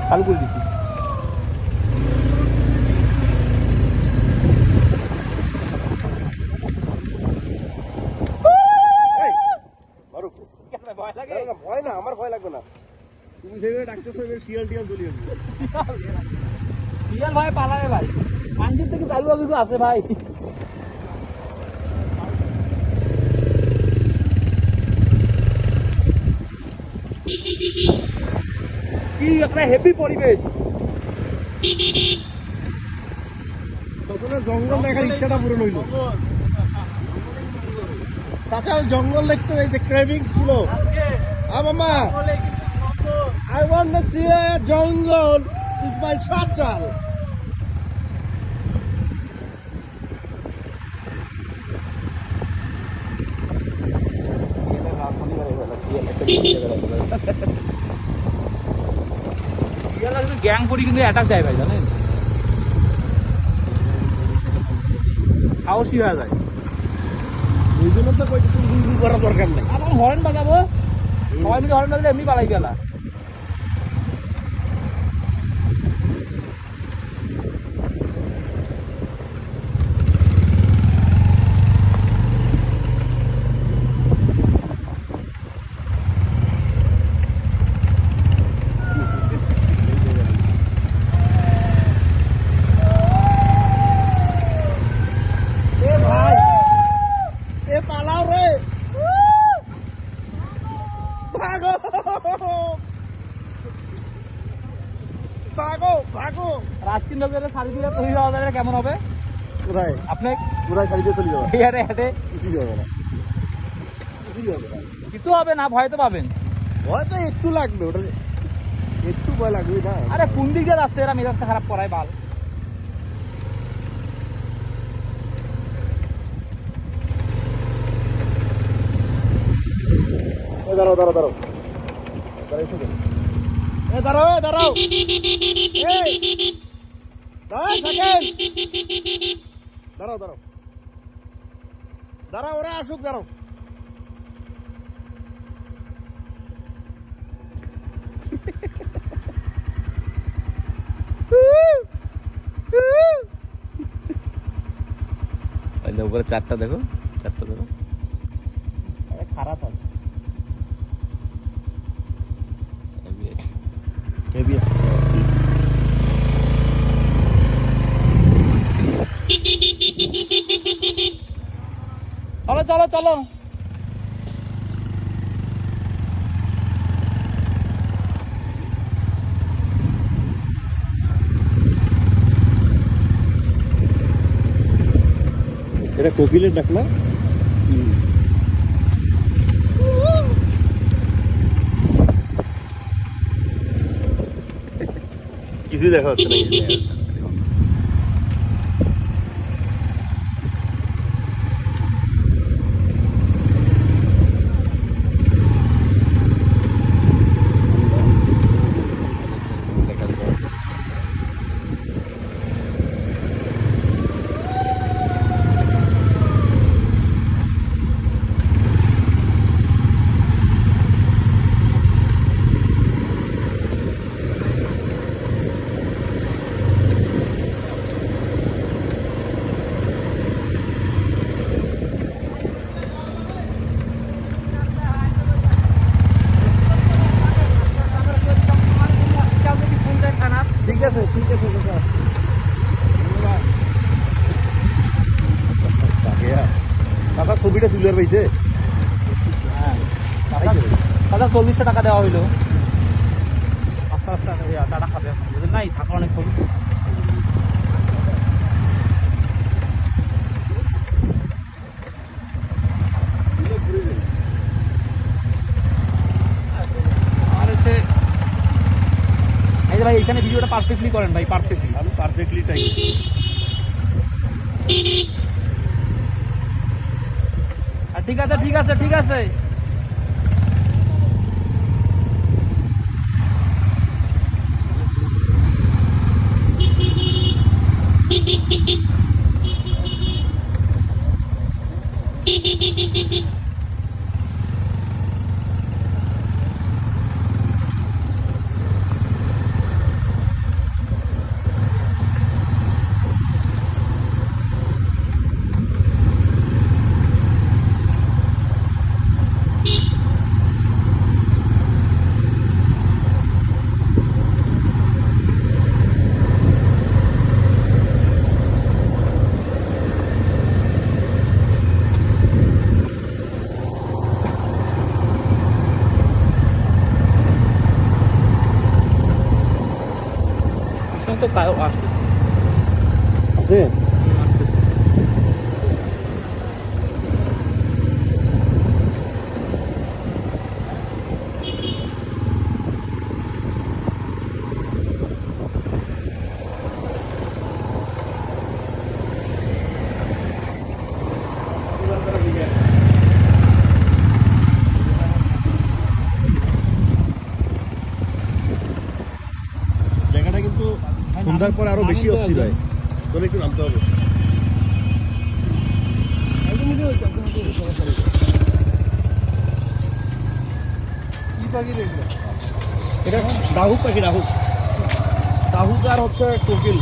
চালু করে দিছি। ভয় না, আমার ভয় লাগবে না। তুমি যেভাবে ডাকতেছো শিয়াল টিয়াল চলে যাবে। শিয়াল ভাই পালাবে ভাই, মাঞ্জির থেকে চালু কিছু আছে ভাই। কি একটা হেভি পরিবেশ। জঙ্গল দেখার ইচ্ছাটা পূরণ হইল। চাচা জঙ্গল দেখতে যাইছে, ক্রেভিং ছিল। মামা, I want to see a jungle. This is my চাচাল। গ্যাং করি কিন্তু অ্যাটাক দেয় ভাই, জানেন, সাহসী হয়ে যায়। এই জন্য তো কইতে তুমি গুল করার দরকার নাই। এখন হরেন বাজাবো, সবাই মিলে হরেন বাজালে এমনি পালাই গেলা। রাজকিন নগরের সার্ভিসে তৈরি হওয়া যাবে কেমন হবে? কোথায় আপনি কোথায় সারি দিয়ে চলে যাবে? হেঁটে হেঁটে কিছুই হবে না, কিছুই হবে না। কিছু হবে না, ভয় তো পাবেন। ভয় তো একটু লাগবে, ওটা একটু ভয় লাগবে না। আরে কোন দিকে রাস্তা এরা মেজাজটা খারাপ করায় বাল। দাঁড়াও দাঁড়াও দাঁড়াও দাঁড়াও দাঁড়াও দাঁড়াও দাঁড়াও দাঁড়াও, ওরা আসুক, দাঁড়াও। উপরে চারটা দেখো, চারটা দেখো, খারাপ আছে। চলো চলো চলো, এটা কোকিলের ডাক না? কিছুই দেখা যাচ্ছে না। ঠিক আছে, ঠিক আছে কাকা, ছবিটা তুলে পাইছে। দাদা 40 টাকা দেওয়া হইলো। আস্তে আস্তে টাকা খাবে নাই, থাকা অনেক ছবি। আর হচ্ছে এই যে ভাই, এখানে ভিডিওটা পারফেক্টলি করেন ভাই, পারফেক্টলি। আমি পারফেক্টলি টাইম। ঠিক আছে ঠিক আছে ঠিক আছে। তো কায়ো আসতেছে আছে আসতেছে জায়গাটা কিন্তু সন্ধ্যার পর আরো বেশি অস্থির হয় তোর একটু নামতে হবে এটা ডাহুক পাখি ডাহুক ডাহুক আর হচ্ছে কোকিল